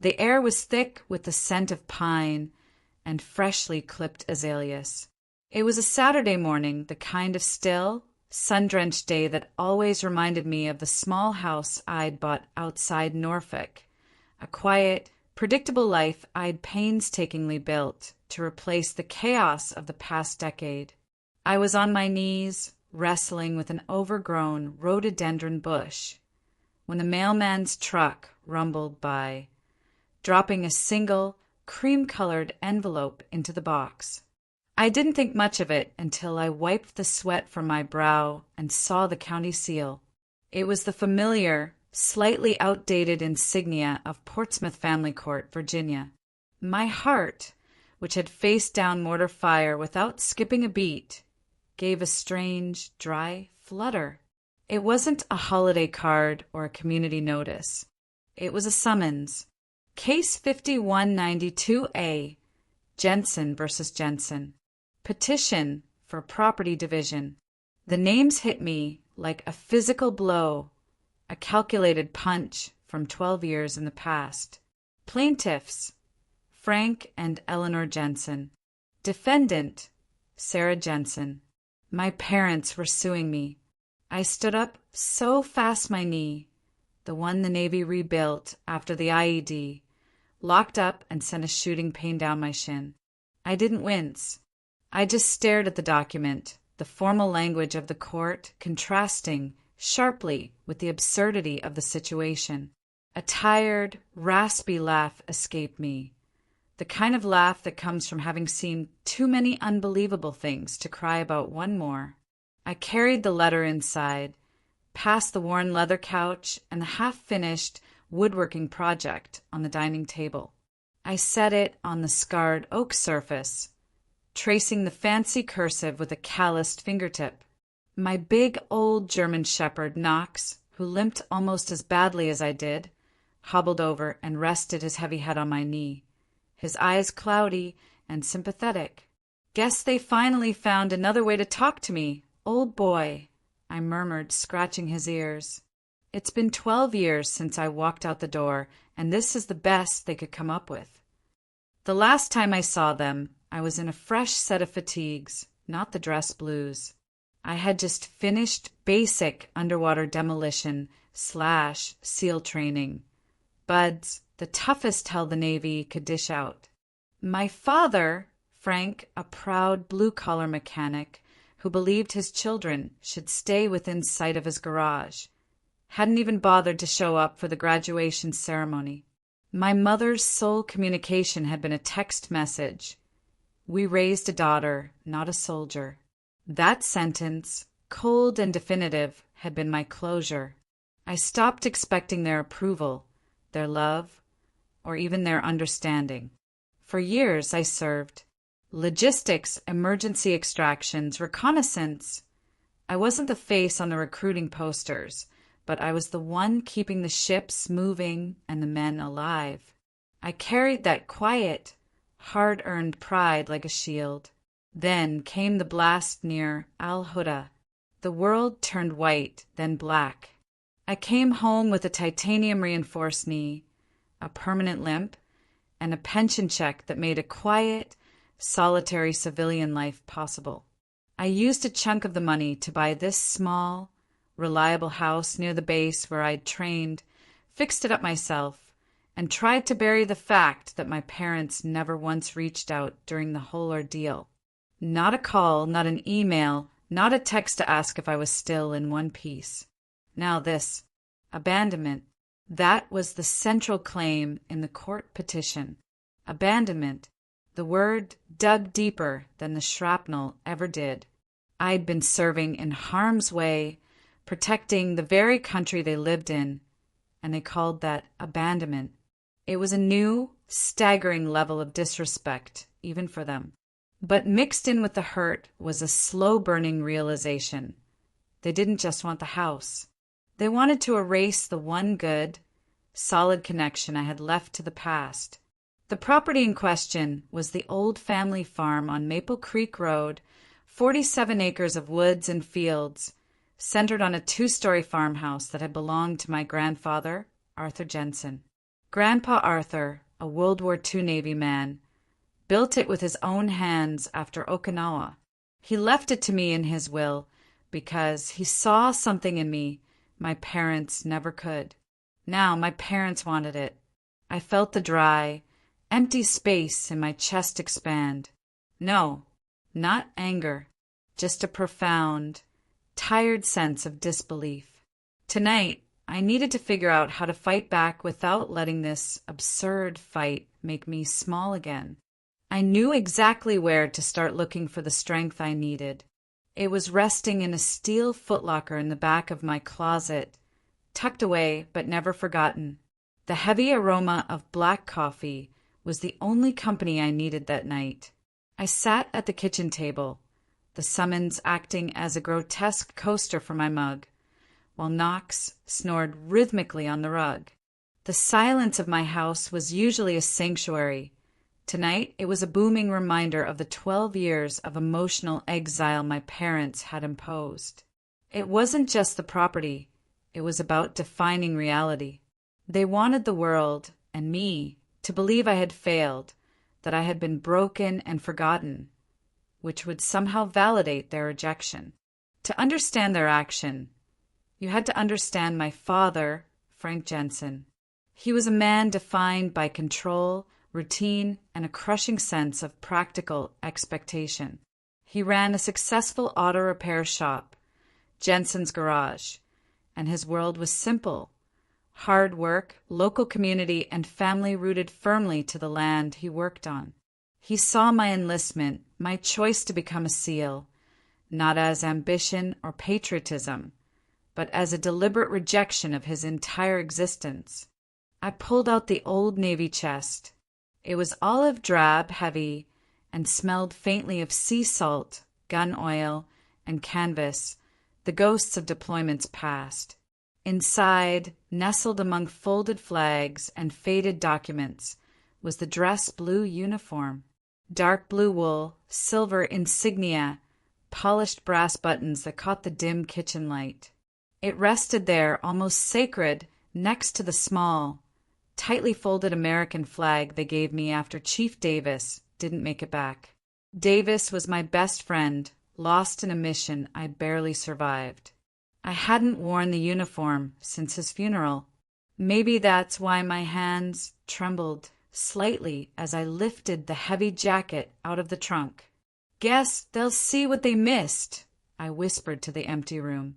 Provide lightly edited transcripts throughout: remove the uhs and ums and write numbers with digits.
The air was thick with the scent of pine and freshly clipped azaleas. It was a Saturday morning, the kind of still, sun-drenched day that always reminded me of the small house I'd bought outside Norfolk, a quiet, predictable life I'd painstakingly built to replace the chaos of the past decade. I was on my knees, wrestling with an overgrown rhododendron bush, when the mailman's truck rumbled by, dropping a single, cream-colored envelope into the box. I didn't think much of it until I wiped the sweat from my brow and saw the county seal. It was the familiar, slightly outdated insignia of Portsmouth Family Court, Virginia. My heart, which had faced down mortar fire without skipping a beat, gave a strange, dry flutter. It wasn't a holiday card or a community notice. It was a summons. Case 5192A, Jensen versus Jensen. Petition for property division. The names hit me like a physical blow, a calculated punch from 12 years in the past. Plaintiffs, Frank and Eleanor Jensen. Defendant, Sarah Jensen. My parents were suing me. I stood up so fast my knee, the one the Navy rebuilt after the IED, locked up and sent a shooting pain down my shin. I didn't wince. I just stared at the document, the formal language of the court contrasting sharply with the absurdity of the situation. A tired, raspy laugh escaped me, the kind of laugh that comes from having seen too many unbelievable things to cry about one more. I carried the letter inside, past the worn leather couch and the half-finished woodworking project on the dining table. I set it on the scarred oak surface, tracing the fancy cursive with a calloused fingertip. My big old German shepherd, Knox, who limped almost as badly as I did, hobbled over and rested his heavy head on my knee, his eyes cloudy and sympathetic. "Guess they finally found another way to talk to me, old boy," I murmured, scratching his ears. "It's been 12 years since I walked out the door, and this is the best they could come up with." The last time I saw them, I was in a fresh set of fatigues, not the dress blues. I had just finished basic underwater demolition / SEAL training. Buds, the toughest hell the Navy could dish out. My father, Frank, a proud blue-collar mechanic who believed his children should stay within sight of his garage, hadn't even bothered to show up for the graduation ceremony. My mother's sole communication had been a text message. "We raised a daughter, not a soldier." That sentence, cold and definitive, had been my closure. I stopped expecting their approval, their love, or even their understanding. For years I served. Logistics, emergency extractions, reconnaissance. I wasn't the face on the recruiting posters, but I was the one keeping the ships moving and the men alive. I carried that quiet, hard-earned pride like a shield. Then came the blast near Al-Huda. The world turned white, then black. I came home with a titanium-reinforced knee, a permanent limp, and a pension check that made a quiet, solitary civilian life possible. I used a chunk of the money to buy this small, reliable house near the base where I'd trained, fixed it up myself, and tried to bury the fact that my parents never once reached out during the whole ordeal. Not a call, not an email, not a text to ask if I was still in one piece. Now this, abandonment, that was the central claim in the court petition. Abandonment, the word dug deeper than the shrapnel ever did. I'd been serving in harm's way, protecting the very country they lived in, and they called that abandonment. It was a new, staggering level of disrespect, even for them. But mixed in with the hurt was a slow-burning realization. They didn't just want the house. They wanted to erase the one good, solid connection I had left to the past. The property in question was the old family farm on Maple Creek Road, 47 acres of woods and fields, centered on a 2-story farmhouse that had belonged to my grandfather, Arthur Jensen. Grandpa Arthur, a World War II Navy man, built it with his own hands after Okinawa. He left it to me in his will because he saw something in me my parents never could. Now my parents wanted it. I felt the dry, empty space in my chest expand. No, not anger, just a profound, tired sense of disbelief. Tonight, I needed to figure out how to fight back without letting this absurd fight make me small again. I knew exactly where to start looking for the strength I needed. It was resting in a steel footlocker in the back of my closet, tucked away but never forgotten. The heavy aroma of black coffee was the only company I needed that night. I sat at the kitchen table, the summons acting as a grotesque coaster for my mug, while Knox snored rhythmically on the rug. The silence of my house was usually a sanctuary. Tonight it was a booming reminder of the 12 years of emotional exile my parents had imposed. It wasn't just the property, it was about defining reality. They wanted the world, and me, to believe I had failed, that I had been broken and forgotten, which would somehow validate their rejection. To understand their action, you had to understand my father, Frank Jensen. He was a man defined by control, routine, and a crushing sense of practical expectation. He ran a successful auto repair shop, Jensen's Garage, and his world was simple. Hard work, local community, and family rooted firmly to the land he worked on. He saw my enlistment, my choice to become a SEAL, not as ambition or patriotism, but as a deliberate rejection of his entire existence. I pulled out the old Navy chest. It was olive drab heavy and smelled faintly of sea salt, gun oil, and canvas, the ghosts of deployments past. Inside, nestled among folded flags and faded documents, was the dress blue uniform. Dark blue wool, silver insignia, polished brass buttons that caught the dim kitchen light. It rested there, almost sacred, next to the small, tightly folded American flag they gave me after Chief Davis didn't make it back. Davis was my best friend, lost in a mission I barely survived. I hadn't worn the uniform since his funeral. Maybe that's why my hands trembled slightly as I lifted the heavy jacket out of the trunk. "Guess they'll see what they missed," I whispered to the empty room.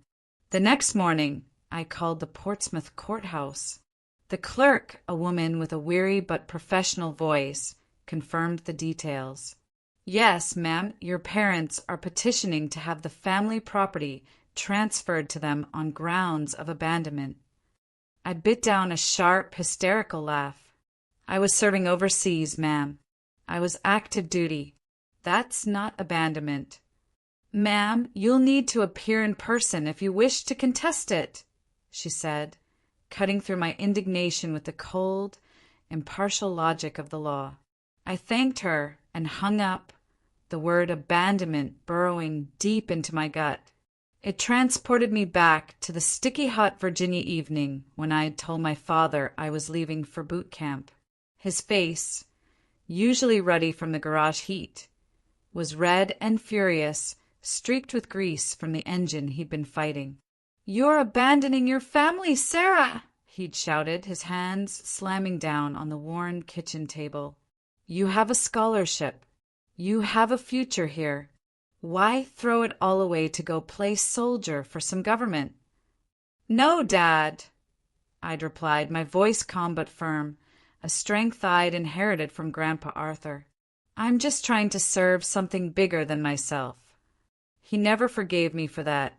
The next morning, I called the Portsmouth courthouse. The clerk, a woman with a weary but professional voice, confirmed the details. "Yes, ma'am, your parents are petitioning to have the family property transferred to them on grounds of abandonment." I bit down a sharp, hysterical laugh. "I was serving overseas, ma'am. I was active duty. That's not abandonment." "Ma'am, you'll need to appear in person if you wish to contest it," she said, cutting through my indignation with the cold, impartial logic of the law. I thanked her and hung up, the word abandonment burrowing deep into my gut. It transported me back to the sticky hot Virginia evening when I had told my father I was leaving for boot camp. His face, usually ruddy from the garage heat, was red and furious, streaked with grease from the engine he'd been fighting. "You're abandoning your family, Sarah!" he'd shouted, his hands slamming down on the worn kitchen table. "You have a scholarship. You have a future here. Why throw it all away to go play soldier for some government?" "No, Dad," I'd replied, my voice calm but firm, a strength I'd inherited from Grandpa Arthur. "I'm just trying to serve something bigger than myself." He never forgave me for that.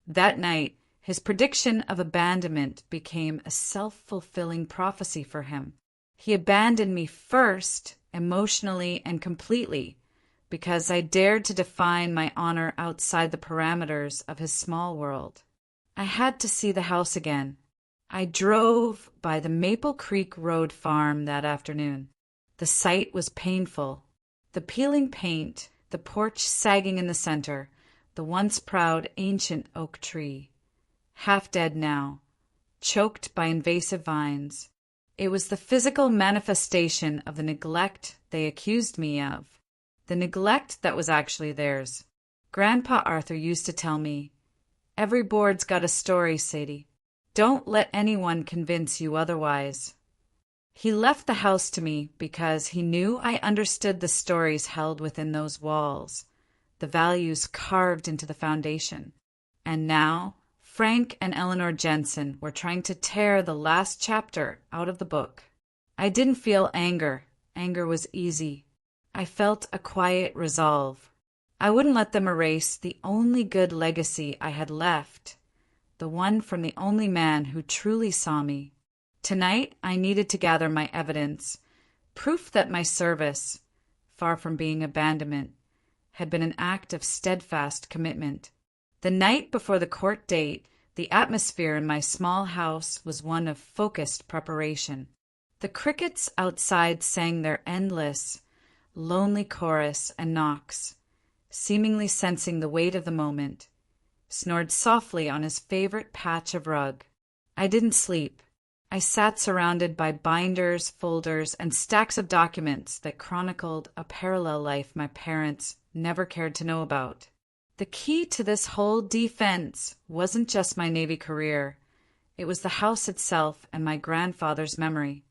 That night, his prediction of abandonment became a self-fulfilling prophecy for him. He abandoned me first, emotionally and completely, because I dared to define my honor outside the parameters of his small world. I had to see the house again. I drove by the Maple Creek Road farm that afternoon. The sight was painful. The peeling paint, the porch sagging in the center, the once proud ancient oak tree, half dead now, choked by invasive vines. It was the physical manifestation of the neglect they accused me of, the neglect that was actually theirs. Grandpa Arthur used to tell me, "Every board's got a story, Sadie. Don't let anyone convince you otherwise." He left the house to me because he knew I understood the stories held within those walls, the values carved into the foundation. And now, Frank and Eleanor Jensen were trying to tear the last chapter out of the book. I didn't feel anger. Anger was easy. I felt a quiet resolve. I wouldn't let them erase the only good legacy I had left, the one from the only man who truly saw me. Tonight, I needed to gather my evidence, proof that my service, far from being abandonment, had been an act of steadfast commitment. The night before the court date, the atmosphere in my small house was one of focused preparation. The crickets outside sang their endless, lonely chorus, and Knox, seemingly sensing the weight of the moment, snored softly on his favorite patch of rug. I didn't sleep. I sat surrounded by binders, folders, and stacks of documents that chronicled a parallel life my parents never cared to know about. The key to this whole defense wasn't just my Navy career. It was the house itself and my grandfather's memory.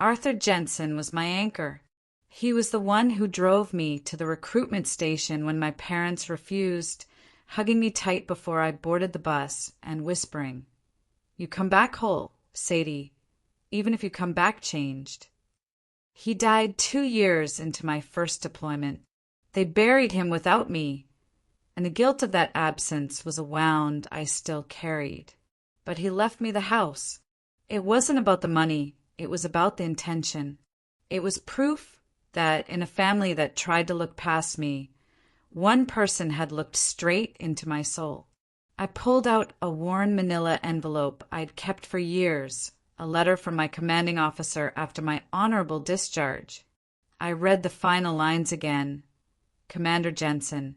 Arthur Jensen was my anchor. He was the one who drove me to the recruitment station when my parents refused, hugging me tight before I boarded the bus and whispering, "You come back whole, Sadie, even if you come back changed." He died 2 years into my first deployment. They buried him without me, and the guilt of that absence was a wound I still carried. But he left me the house. It wasn't about the money, it was about the intention. It was proof that in a family that tried to look past me, one person had looked straight into my soul. I pulled out a worn manila envelope I'd kept for years, a letter from my commanding officer after my honorable discharge. I read the final lines again. "Commander Jensen,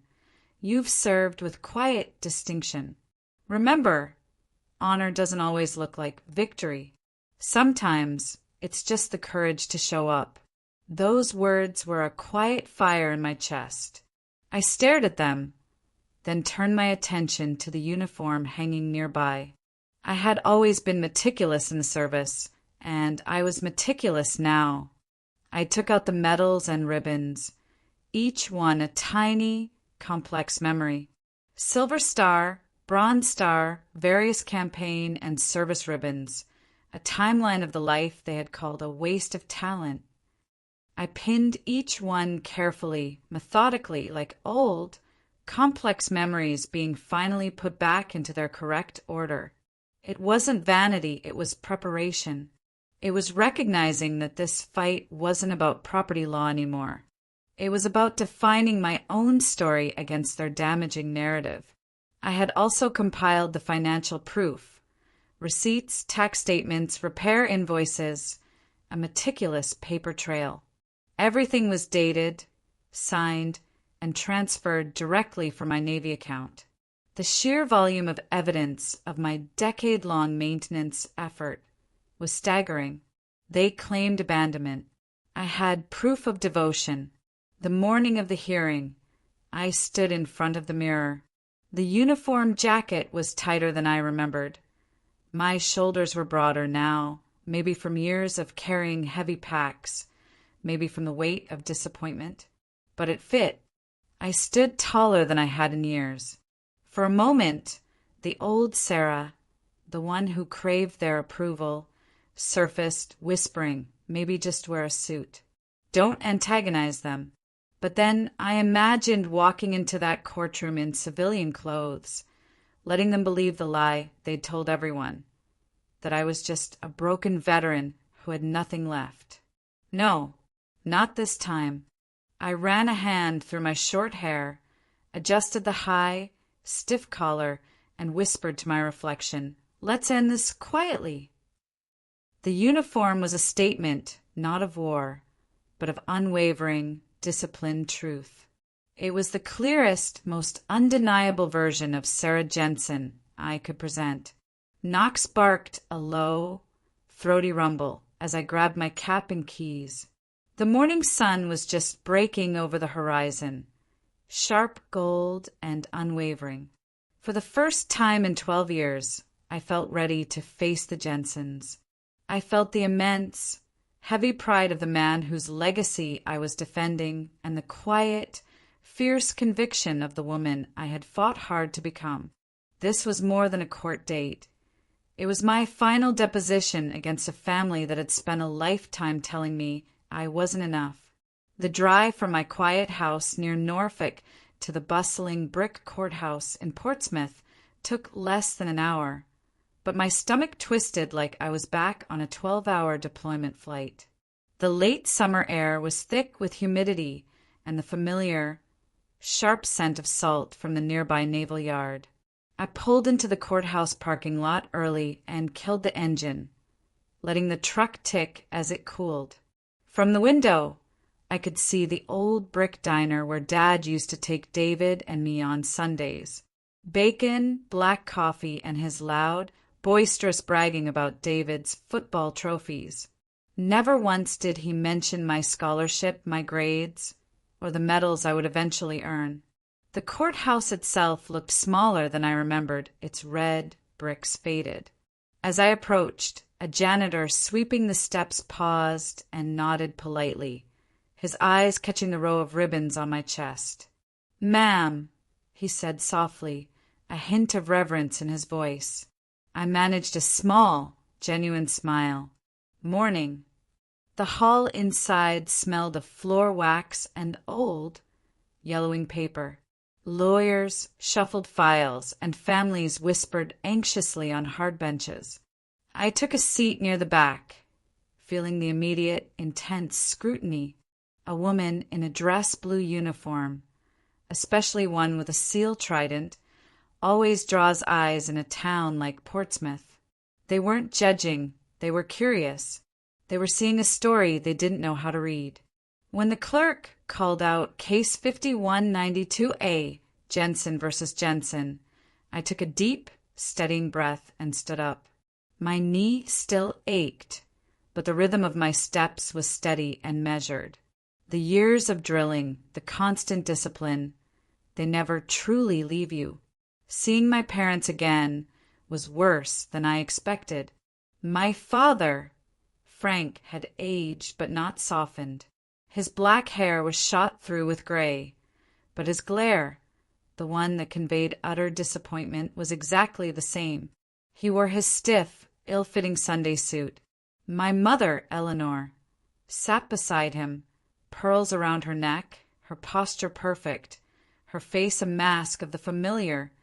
you've served with quiet distinction. Remember, honor doesn't always look like victory. Sometimes it's just the courage to show up." Those words were a quiet fire in my chest. I stared at them, then turned my attention to the uniform hanging nearby. I had always been meticulous in the service, and I was meticulous now. I took out the medals and ribbons, each one a tiny, complex memory. Silver Star, Bronze Star, various campaign and service ribbons, a timeline of the life they had called a waste of talent. I pinned each one carefully, methodically, like old, complex memories being finally put back into their correct order. It wasn't vanity, it was preparation. It was recognizing that this fight wasn't about property law anymore. It was about defining my own story against their damaging narrative. I had also compiled the financial proof, receipts, tax statements, repair invoices, a meticulous paper trail. Everything was dated, signed, and transferred directly from my Navy account. The sheer volume of evidence of my decade-long maintenance effort was staggering. They claimed abandonment. I had proof of devotion. The morning of the hearing, I stood in front of the mirror. The uniform jacket was tighter than I remembered. My shoulders were broader now, maybe from years of carrying heavy packs, maybe from the weight of disappointment. But it fit. I stood taller than I had in years. For a moment, the old Sarah, the one who craved their approval, surfaced, whispering, "Maybe just wear a suit. Don't antagonize them." But then I imagined walking into that courtroom in civilian clothes, letting them believe the lie they'd told everyone, that I was just a broken veteran who had nothing left. No, not this time. I ran a hand through my short hair, adjusted the high, stiff collar, and whispered to my reflection, "Let's end this quietly." The uniform was a statement, not of war, but of unwavering, disciplined truth. It was the clearest, most undeniable version of Sarah Jensen I could present. Knox barked a low, throaty rumble, as I grabbed my cap and keys. The morning sun was just breaking over the horizon, sharp gold and unwavering. For the first time in 12 years, I felt ready to face the Jensens. I felt the immense, heavy pride of the man whose legacy I was defending and the quiet, fierce conviction of the woman I had fought hard to become. This was more than a court date. It was my final deposition against a family that had spent a lifetime telling me I wasn't enough. The drive from my quiet house near Norfolk to the bustling brick courthouse in Portsmouth took less than an hour, but my stomach twisted like I was back on a 12-hour deployment flight. The late summer air was thick with humidity and the familiar, sharp scent of salt from the nearby naval yard. I pulled into the courthouse parking lot early and killed the engine, letting the truck tick as it cooled. From the window, I could see the old brick diner where Dad used to take David and me on Sundays. Bacon, black coffee, and his loud, boisterous bragging about David's football trophies. Never once did he mention my scholarship, my grades, or the medals I would eventually earn. The courthouse itself looked smaller than I remembered, its red bricks faded. As I approached, a janitor sweeping the steps paused and nodded politely, his eyes catching the row of ribbons on my chest. "Ma'am," he said softly, a hint of reverence in his voice. I managed a small, genuine smile. "Morning." The hall inside smelled of floor wax and old, yellowing paper. Lawyers shuffled files, and families whispered anxiously on hard benches. I took a seat near the back, feeling the immediate, intense scrutiny. A woman in a dress blue uniform, especially one with a seal trident, always draws eyes in a town like Portsmouth. They weren't judging, they were curious. They were seeing a story they didn't know how to read. When the clerk called out Case 5192A, Jensen versus Jensen, I took a deep, steadying breath and stood up. My knee still ached, but the rhythm of my steps was steady and measured. The years of drilling, the constant discipline, they never truly leave you. Seeing my parents again was worse than I expected. My father, Frank, had aged but not softened. His black hair was shot through with gray, but his glare, the one that conveyed utter disappointment, was exactly the same. He wore his stiff, ill-fitting Sunday suit. My mother, Eleanor, sat beside him, pearls around her neck, her posture perfect, her face a mask of the familiar,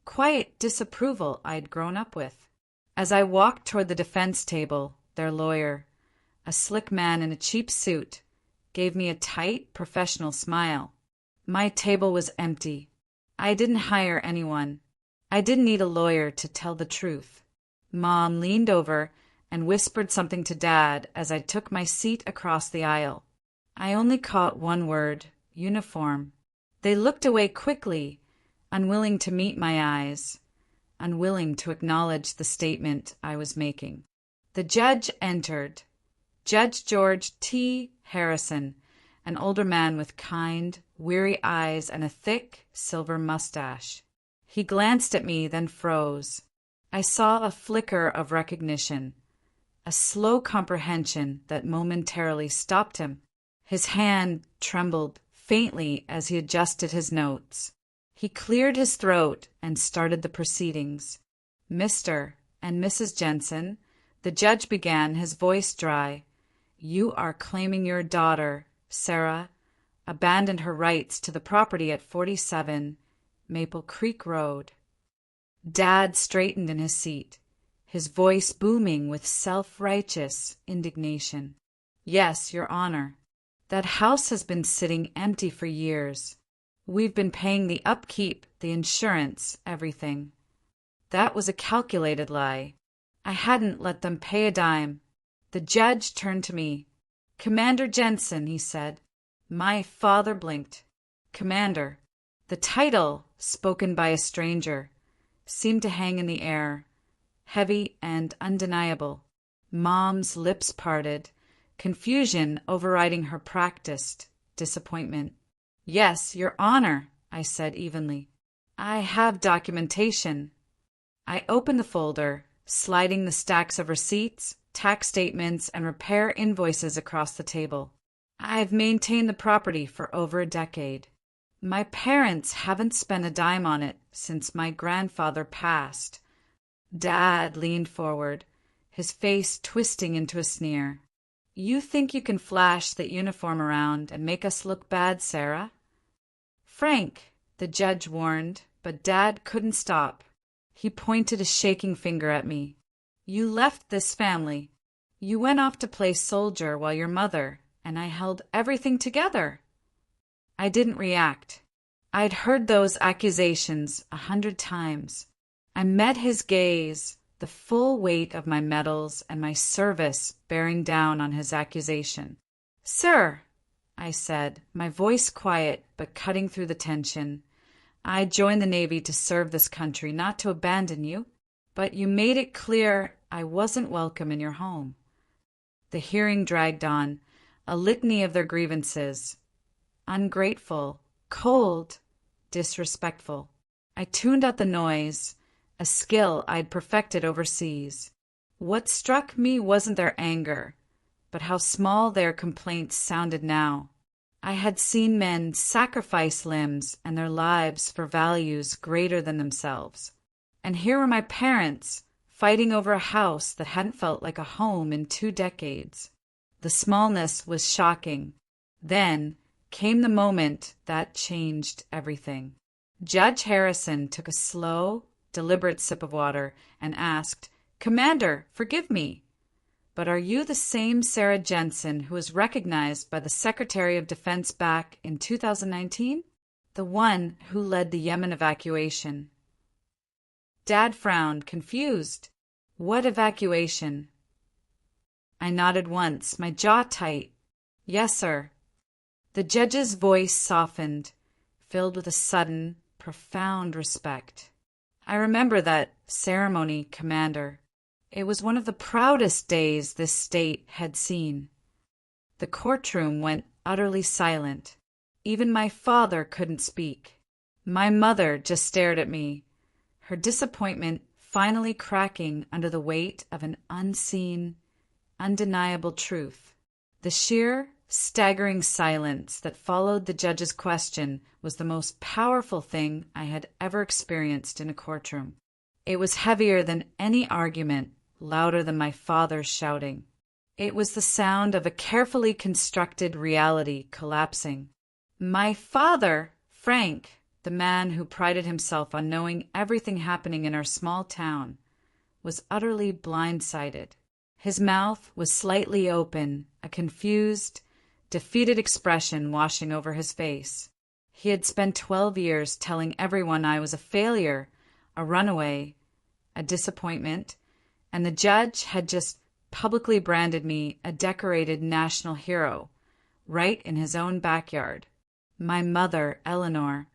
quiet disapproval I'd grown up with. As I walked toward the defense table, their lawyer, a slick man in a cheap suit, gave me a tight, professional smile. My table was empty. I didn't hire anyone. I didn't need a lawyer to tell the truth. Mom leaned over and whispered something to Dad as I took my seat across the aisle. I only caught one word: uniform. They looked away quickly, unwilling to meet my eyes, unwilling to acknowledge the statement I was making. The judge entered. Judge George T. Harrison, an older man with kind, weary eyes and a thick, silver mustache. He glanced at me, then froze. I saw a flicker of recognition, a slow comprehension that momentarily stopped him. His hand trembled faintly as he adjusted his notes. He cleared his throat and started the proceedings. "Mr. and Mrs. Jensen," the judge began, his voice dry, "you are claiming your daughter, Sarah, abandoned her rights to the property at 47 Maple Creek Road." Dad straightened in his seat, his voice booming with self-righteous indignation. "Yes, Your Honor. That house has been sitting empty for years. We've been paying the upkeep, the insurance, everything. That was a calculated lie. I hadn't let them pay a dime." The judge turned to me. "Commander Jensen," he said. My father blinked. Commander. The title, spoken by a stranger, seemed to hang in the air, heavy and undeniable. Mom's lips parted, confusion overriding her practiced disappointment. "Yes, Your Honor," I said evenly. "I have documentation." I opened the folder, sliding the stacks of receipts, tax statements, and repair invoices across the table. "I've maintained the property for over a decade. My parents haven't spent a dime on it since my grandfather passed." Dad leaned forward, his face twisting into a sneer. "You think you can flash that uniform around and make us look bad, Sarah?" "Frank," the judge warned, but Dad couldn't stop. He pointed a shaking finger at me. "You left this family. You went off to play soldier while your mother and I held everything together." I didn't react. I'd heard those accusations 100 times. I met his gaze, the full weight of my medals and my service bearing down on his accusation. "Sir," I said, my voice quiet but cutting through the tension, "I joined the Navy to serve this country, not to abandon you. But you made it clear I wasn't welcome in your home." The hearing dragged on, a litany of their grievances. Ungrateful, cold, disrespectful. I tuned out the noise, a skill I'd perfected overseas. What struck me wasn't their anger, but how small their complaints sounded now. I had seen men sacrifice limbs and their lives for values greater than themselves. And here were my parents, fighting over a house that hadn't felt like a home in 2 decades. The smallness was shocking. Then came the moment that changed everything. Judge Harrison took a slow, deliberate sip of water and asked, "Commander, forgive me, but are you the same Sarah Jensen who was recognized by the Secretary of Defense back in 2019? The one who led the Yemen evacuation?" Dad frowned, confused. "What evacuation?" I nodded once, my jaw tight. "Yes, sir." The judge's voice softened, filled with a sudden, profound respect. "I remember that ceremony, Commander. It was one of the proudest days this state had seen." The courtroom went utterly silent. Even my father couldn't speak. My mother just stared at me, her disappointment finally cracking under the weight of an unseen, undeniable truth. The sheer, staggering silence that followed the judge's question was the most powerful thing I had ever experienced in a courtroom. It was heavier than any argument, louder than my father's shouting. It was the sound of a carefully constructed reality collapsing. My father, Frank, the man who prided himself on knowing everything happening in our small town, was utterly blindsided. His mouth was slightly open, a confused, defeated expression washing over his face. He had spent 12 years telling everyone I was a failure, a runaway, a disappointment, and the judge had just publicly branded me a decorated national hero, right in his own backyard. My mother, Eleanor,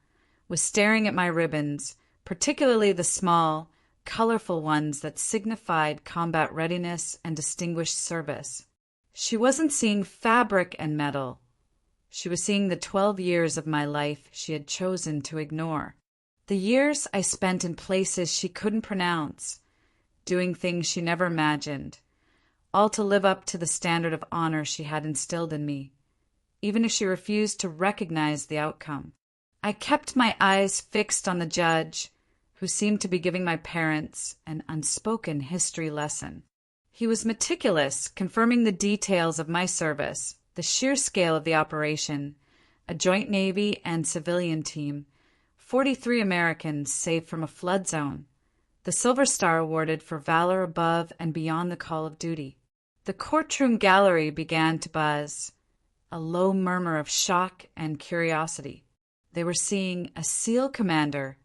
was staring at my ribbons, particularly the small, colorful ones that signified combat readiness and distinguished service. She wasn't seeing fabric and metal. She was seeing the 12 years of my life she had chosen to ignore. The years I spent in places she couldn't pronounce, doing things she never imagined, all to live up to the standard of honor she had instilled in me, even if she refused to recognize the outcome. I kept my eyes fixed on the judge, who seemed to be giving my parents an unspoken history lesson. He was meticulous, confirming the details of my service, the sheer scale of the operation, a joint Navy and civilian team, 43 Americans saved from a flood zone, the Silver Star awarded for valor above and beyond the call of duty. The courtroom gallery began to buzz, a low murmur of shock and curiosity. They were seeing a SEAL commander,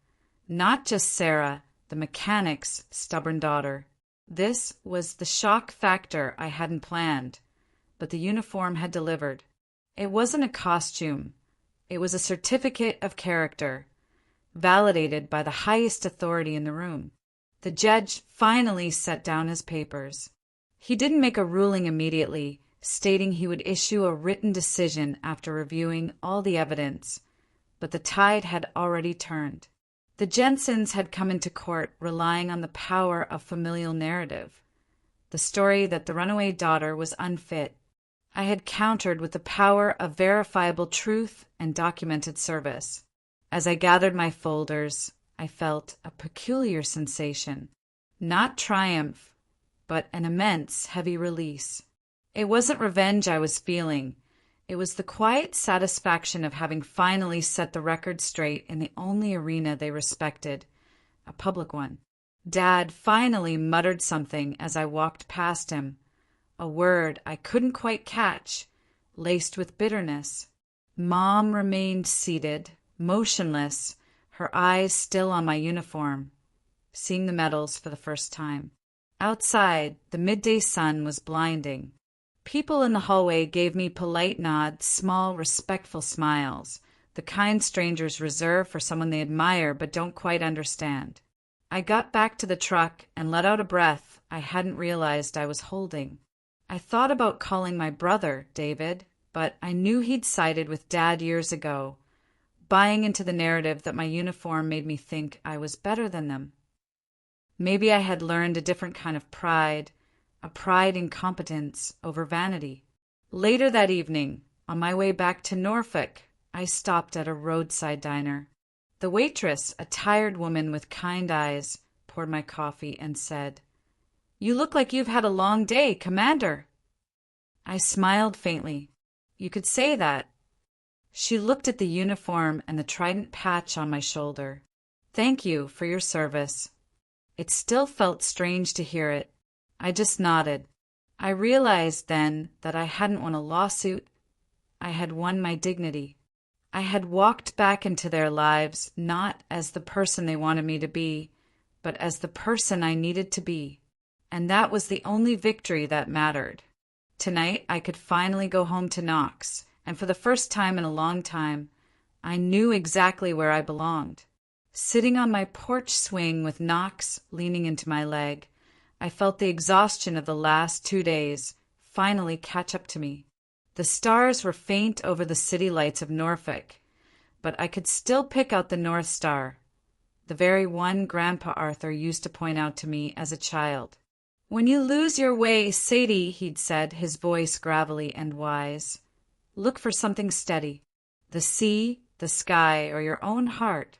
not just Sarah, the mechanic's stubborn daughter. This was the shock factor I hadn't planned, but the uniform had delivered. It wasn't a costume. It was a certificate of character, validated by the highest authority in the room. The judge finally set down his papers. He didn't make a ruling immediately, stating he would issue a written decision after reviewing all the evidence, but the tide had already turned. The Jensens had come into court relying on the power of familial narrative, the story that the runaway daughter was unfit. I had countered with the power of verifiable truth and documented service. As I gathered my folders, I felt a peculiar sensation. Not triumph, but an immense, heavy release. It wasn't revenge I was feeling. It was the quiet satisfaction of having finally set the record straight in the only arena they respected, a public one. Dad finally muttered something as I walked past him, a word I couldn't quite catch, laced with bitterness. Mom remained seated, motionless, her eyes still on my uniform, seeing the medals for the first time. Outside, the midday sun was blinding. People in the hallway gave me polite nods, small, respectful smiles, the kind strangers reserve for someone they admire but don't quite understand. I got back to the truck and let out a breath I hadn't realized I was holding. I thought about calling my brother, David, but I knew he'd sided with Dad years ago, buying into the narrative that my uniform made me think I was better than them. Maybe I had learned a different kind of pride, a pride in competence over vanity. Later that evening, on my way back to Norfolk, I stopped at a roadside diner. The waitress, a tired woman with kind eyes, poured my coffee and said, "You look like you've had a long day, Commander." I smiled faintly. "You could say that." She looked at the uniform and the trident patch on my shoulder. "Thank you for your service." It still felt strange to hear it. I just nodded. I realized then that I hadn't won a lawsuit. I had won my dignity. I had walked back into their lives not as the person they wanted me to be, but as the person I needed to be. And that was the only victory that mattered. Tonight I could finally go home to Knox, and for the first time in a long time, I knew exactly where I belonged. Sitting on my porch swing with Knox leaning into my leg, I felt the exhaustion of the last 2 days finally catch up to me. The stars were faint over the city lights of Norfolk, but I could still pick out the North Star, the very one Grandpa Arthur used to point out to me as a child. "When you lose your way, Sadie," he'd said, his voice gravelly and wise, "look for something steady. The sea, the sky, or your own heart."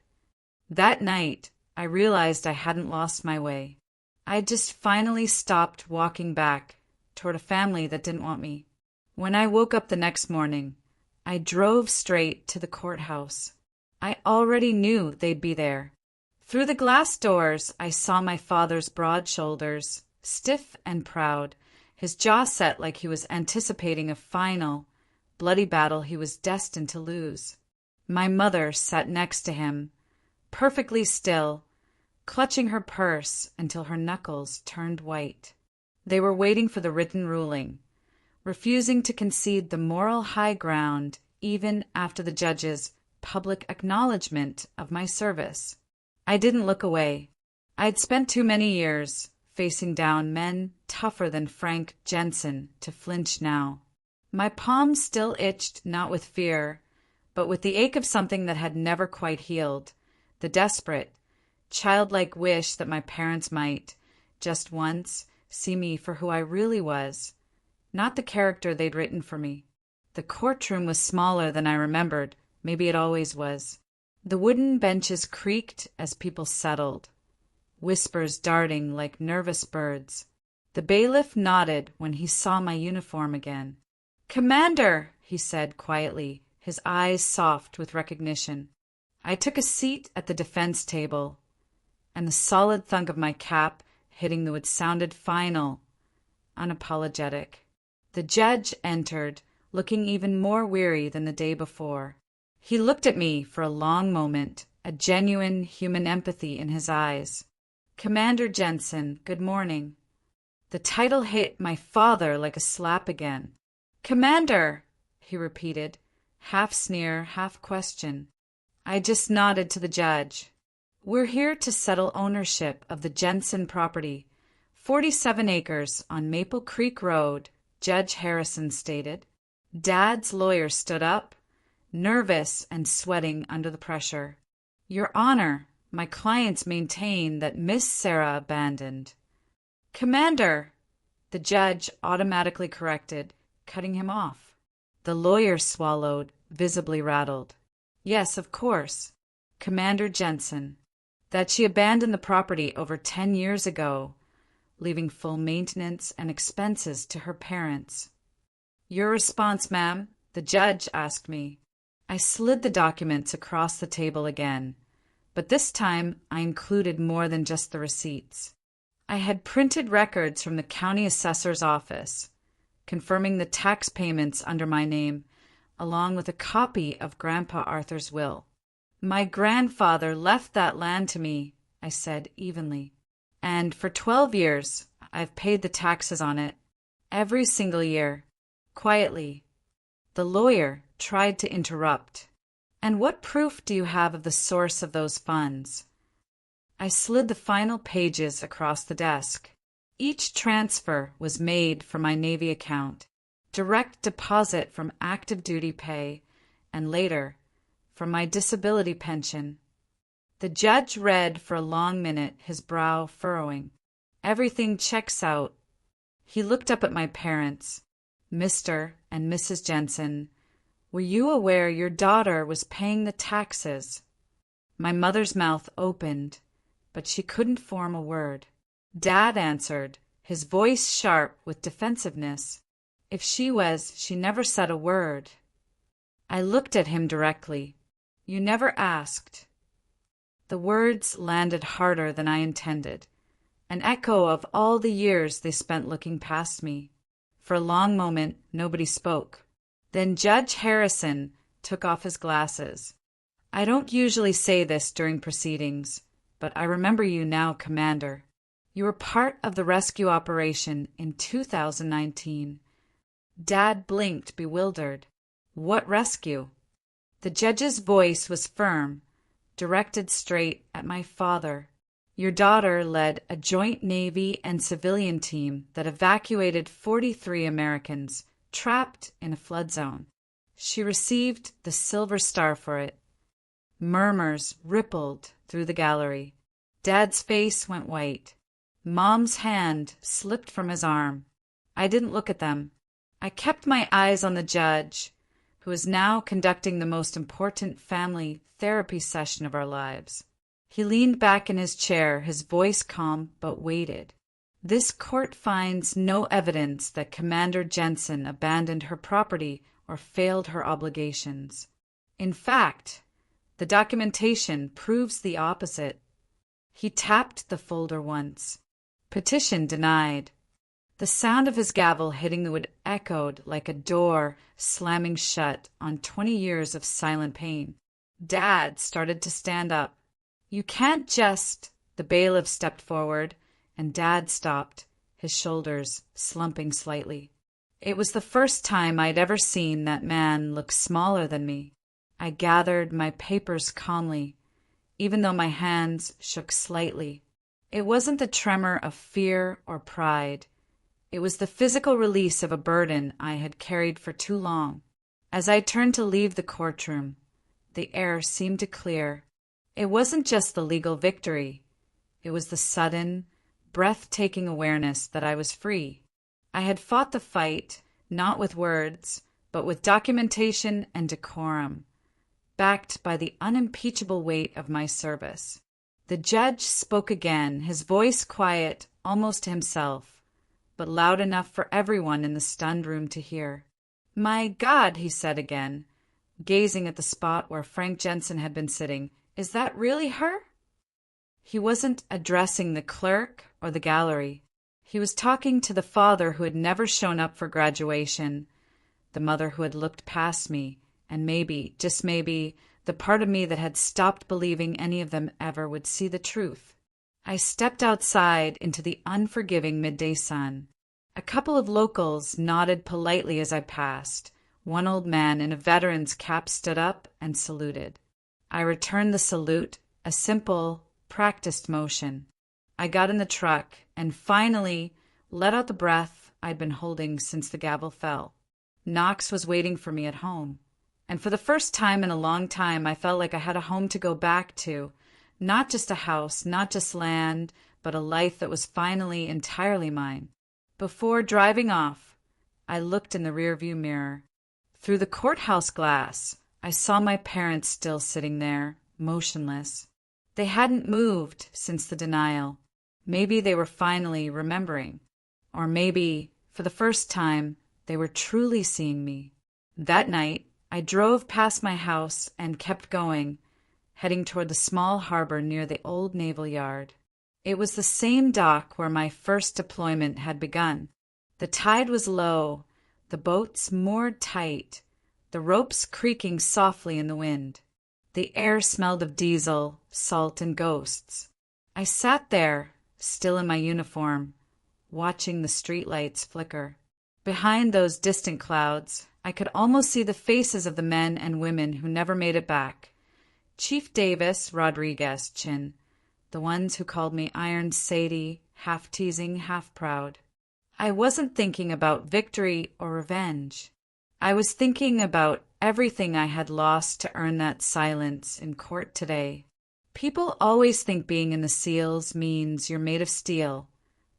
That night, I realized I hadn't lost my way. I'd just finally stopped walking back toward a family that didn't want me. When I woke up the next morning, I drove straight to the courthouse. I already knew they'd be there. Through the glass doors, I saw my father's broad shoulders, stiff and proud, his jaw set like he was anticipating a final, bloody battle he was destined to lose. My mother sat next to him, perfectly still, clutching her purse until her knuckles turned white. They were waiting for the written ruling, refusing to concede the moral high ground even after the judge's public acknowledgement of my service. I didn't look away. I'd spent too many years facing down men tougher than Frank Jensen to flinch now. My palms still itched, not with fear, but with the ache of something that had never quite healed, the desperate, childlike wish that my parents might, just once, see me for who I really was, not the character they'd written for me. The courtroom was smaller than I remembered, maybe it always was. The wooden benches creaked as people settled, whispers darting like nervous birds. The bailiff nodded when he saw my uniform again. "Commander," he said quietly, his eyes soft with recognition. I took a seat at the defense table, and the solid thunk of my cap hitting the wood sounded final, unapologetic. The judge entered, looking even more weary than the day before. He looked at me for a long moment, a genuine human empathy in his eyes. "Commander Jensen, good morning." The title hit my father like a slap again. "Commander," he repeated, half sneer, half question. I just nodded to the judge. "We're here to settle ownership of the Jensen property. 47 acres on Maple Creek Road, Judge Harrison stated. Dad's lawyer stood up, nervous and sweating under the pressure. Your Honor, my clients maintain that Miss Sarah abandoned. Commander, the judge automatically corrected, cutting him off. The lawyer swallowed, visibly rattled. Yes, of course. Commander Jensen. That she abandoned the property over 10 years ago, leaving full maintenance and expenses to her parents. Your response, ma'am? The judge asked me. I slid the documents across the table again, but this time I included more than just the receipts. I had printed records from the county assessor's office, confirming the tax payments under my name, along with a copy of Grandpa Arthur's will. My grandfather left that land to me, I said evenly, and for 12 years I've paid the taxes on it, every single year, quietly. The lawyer tried to interrupt. And what proof do you have of the source of those funds? I slid the final pages across the desk. Each transfer was made from my Navy account, direct deposit from active duty pay, and later, from my disability pension. The judge read for a long minute, his brow furrowing. Everything checks out. He looked up at my parents. Mr. and Mrs. Jensen, were you aware your daughter was paying the taxes? My mother's mouth opened, but she couldn't form a word. Dad answered, his voice sharp with defensiveness. If she was, she never said a word. I looked at him directly. You never asked. The words landed harder than I intended, an echo of all the years they spent looking past me. For a long moment, nobody spoke. Then Judge Harrison took off his glasses. I don't usually say this during proceedings, but I remember you now, Commander. You were part of the rescue operation in 2019. Dad blinked, bewildered. What rescue? The judge's voice was firm, directed straight at my father. Your daughter led a joint Navy and civilian team that evacuated 43 Americans trapped in a flood zone. She received the Silver Star for it. Murmurs rippled through the gallery. Dad's face went white. Mom's hand slipped from his arm. I didn't look at them. I kept my eyes on the judge, who was now conducting the most important family therapy session of our lives. He leaned back in his chair, his voice calm but weighted. This court finds no evidence that Commander Jensen abandoned her property or failed her obligations. In fact, the documentation proves the opposite. He tapped the folder once. Petition denied. The sound of his gavel hitting the wood echoed like a door slamming shut on 20 years of silent pain. Dad started to stand up. You can't just... The bailiff stepped forward, and Dad stopped, his shoulders slumping slightly. It was the first time I'd ever seen that man look smaller than me. I gathered my papers calmly, even though my hands shook slightly. It wasn't the tremor of fear or pride. It was the physical release of a burden I had carried for too long. As I turned to leave the courtroom, the air seemed to clear. It wasn't just the legal victory. It was the sudden, breathtaking awareness that I was free. I had fought the fight, not with words, but with documentation and decorum, backed by the unimpeachable weight of my service. The judge spoke again, his voice quiet, almost to himself, but loud enough for everyone in the stunned room to hear. My God, he said again, gazing at the spot where Frank Jensen had been sitting. Is that really her? He wasn't addressing the clerk or the gallery. He was talking to the father who had never shown up for graduation, the mother who had looked past me, and maybe, just maybe, the part of me that had stopped believing any of them ever would see the truth. I stepped outside into the unforgiving midday sun. A couple of locals nodded politely as I passed. One old man in a veteran's cap stood up and saluted. I returned the salute, a simple, practiced motion. I got in the truck and finally let out the breath I'd been holding since the gavel fell. Knox was waiting for me at home. And for the first time in a long time, I felt like I had a home to go back to. Not just a house, not just land, but a life that was finally entirely mine. Before driving off, I looked in the rearview mirror. Through the courthouse glass, I saw my parents still sitting there, motionless. They hadn't moved since the denial. Maybe they were finally remembering. Or maybe, for the first time, they were truly seeing me. That night, I drove past my house and kept going, heading toward the small harbor near the old naval yard. It was the same dock where my first deployment had begun. The tide was low, the boats moored tight, the ropes creaking softly in the wind. The air smelled of diesel, salt, and ghosts. I sat there, still in my uniform, watching the streetlights flicker. Behind those distant clouds, I could almost see the faces of the men and women who never made it back. Chief Davis, Rodriguez, Chin, the ones who called me Iron Sadie, half teasing, half proud. I wasn't thinking about victory or revenge. I was thinking about everything I had lost to earn that silence in court today. People always think being in the SEALs means you're made of steel,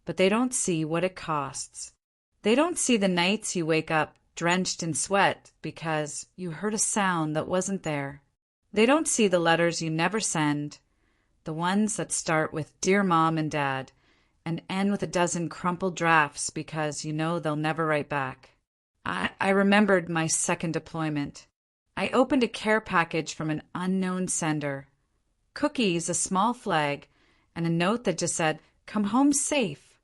but they don't see what it costs. They don't see the nights you wake up drenched in sweat because you heard a sound that wasn't there. They don't see the letters you never send, the ones that start with Dear Mom and Dad and end with a dozen crumpled drafts because you know they'll never write back. I remembered my second deployment. I opened a care package from an unknown sender. Cookies, a small flag, and a note that just said, "Come home safe."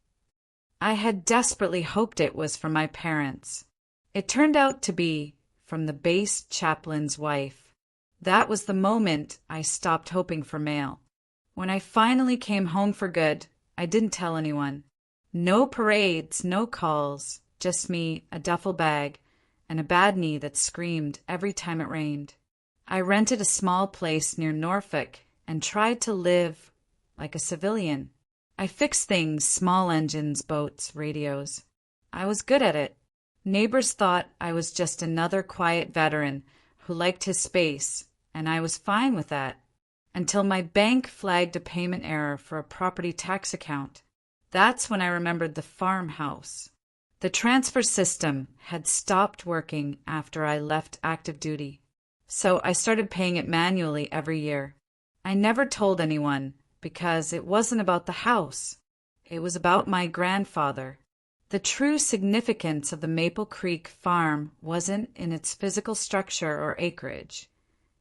I had desperately hoped it was from my parents. It turned out to be from the base chaplain's wife. That was the moment I stopped hoping for mail. When I finally came home for good, I didn't tell anyone. No parades, no calls, just me, a duffel bag, and a bad knee that screamed every time it rained. I rented a small place near Norfolk and tried to live like a civilian. I fixed things, small engines, boats, radios. I was good at it. Neighbors thought I was just another quiet veteran who liked his space, and I was fine with that, until my bank flagged a payment error for a property tax account. That's when I remembered the farmhouse. The transfer system had stopped working after I left active duty, so I started paying it manually every year. I never told anyone, because it wasn't about the house. It was about my grandfather. The true significance of the Maple Creek farm wasn't in its physical structure or acreage.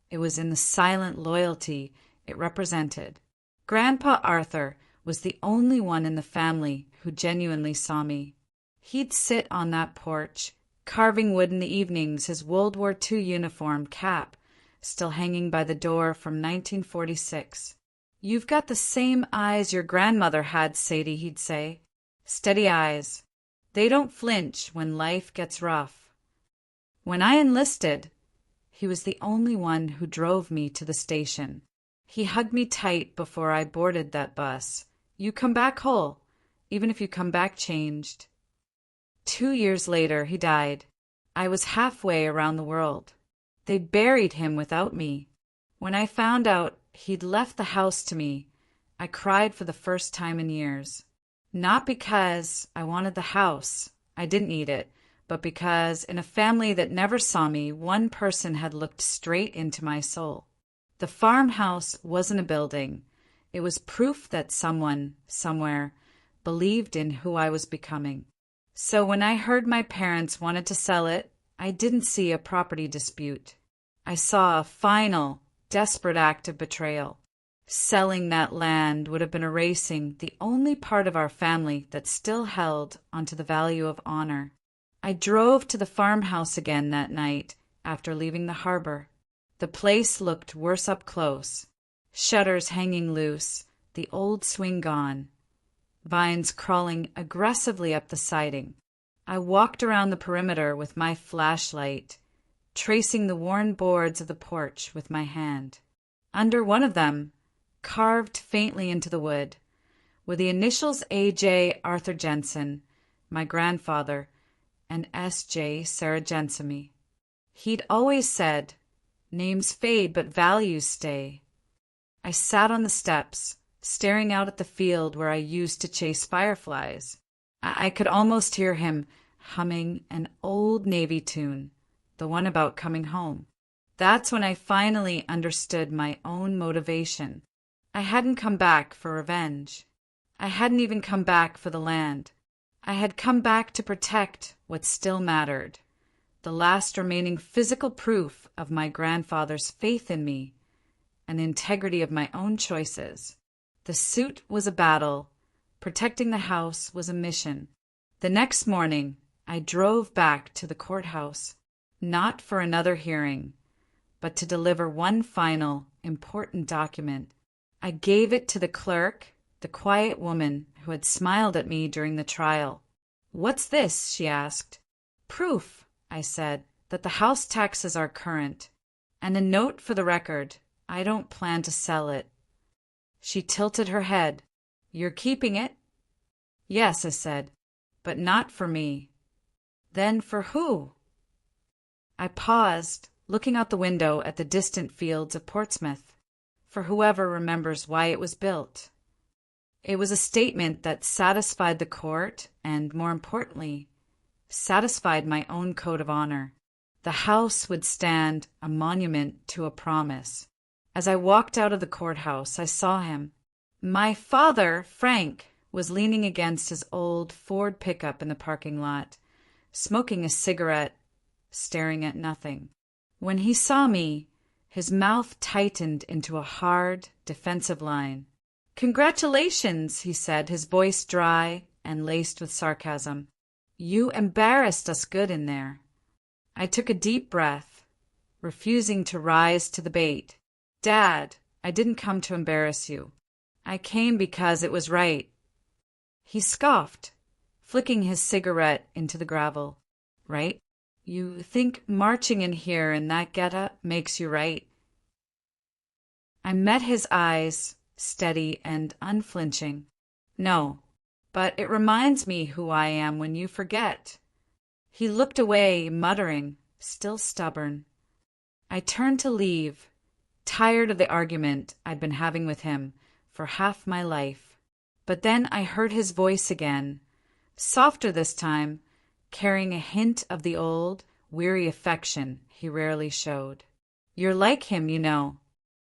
It was in the silent loyalty it represented. Grandpa Arthur was the only one in the family who genuinely saw me. He'd sit on that porch, carving wood in the evenings, his World War II uniform cap still hanging by the door from 1946. "You've got the same eyes your grandmother had, Sadie," he'd say. "Steady eyes. They don't flinch when life gets rough." When I enlisted, he was the only one who drove me to the station. He hugged me tight before I boarded that bus. "You come back whole, even if you come back changed." 2 years later, he died. I was halfway around the world. They buried him without me. When I found out he'd left the house to me, I cried for the first time in years. Not because I wanted the house, I didn't need it, but because in a family that never saw me, one person had looked straight into my soul. The farmhouse wasn't a building. It was proof that someone, somewhere, believed in who I was becoming. So when I heard my parents wanted to sell it, I didn't see a property dispute. I saw a final, desperate act of betrayal. Selling that land would have been erasing the only part of our family that still held onto the value of honor. I drove to the farmhouse again that night after leaving the harbor. The place looked worse up close. Shutters hanging loose, the old swing gone, vines crawling aggressively up the siding. I walked around the perimeter with my flashlight, tracing the worn boards of the porch with my hand. Under one of them, carved faintly into the wood, with the initials A.J. Arthur Jensen, my grandfather, and S.J. Sarah Jensamy. He'd always said, "Names fade, but values stay." I sat on the steps, staring out at the field where I used to chase fireflies. I could almost hear him humming an old Navy tune, the one about coming home. That's when I finally understood my own motivation. I hadn't come back for revenge. I hadn't even come back for the land. I had come back to protect what still mattered, the last remaining physical proof of my grandfather's faith in me and the integrity of my own choices. The suit was a battle. Protecting the house was a mission. The next morning, I drove back to the courthouse, not for another hearing, but to deliver one final, important document. I gave it to the clerk, the quiet woman who had smiled at me during the trial. "What's this?" she asked. "Proof," I said, "that the house taxes are current. And a note for the record, I don't plan to sell it." She tilted her head. "You're keeping it?" "Yes," I said, "but not for me." "Then for who?" I paused, looking out the window at the distant fields of Portsmouth. For whoever remembers why it was built. It was a statement that satisfied the court and, more importantly, satisfied my own code of honor. The house would stand a monument to a promise. As I walked out of the courthouse, I saw him. My father, Frank, was leaning against his old Ford pickup in the parking lot, smoking a cigarette, staring at nothing. When he saw me, his mouth tightened into a hard, defensive line. "Congratulations," he said, his voice dry and laced with sarcasm. "You embarrassed us good in there." I took a deep breath, refusing to rise to the bait. "Dad, I didn't come to embarrass you. I came because it was right." He scoffed, flicking his cigarette into the gravel. "Right? You think marching in here in that getup makes you right?" I met his eyes, steady and unflinching. "No, but it reminds me who I am when you forget." He looked away, muttering, still stubborn. I turned to leave, tired of the argument I'd been having with him for half my life. But then I heard his voice again, softer this time, carrying a hint of the old, weary affection he rarely showed. "You're like him, you know.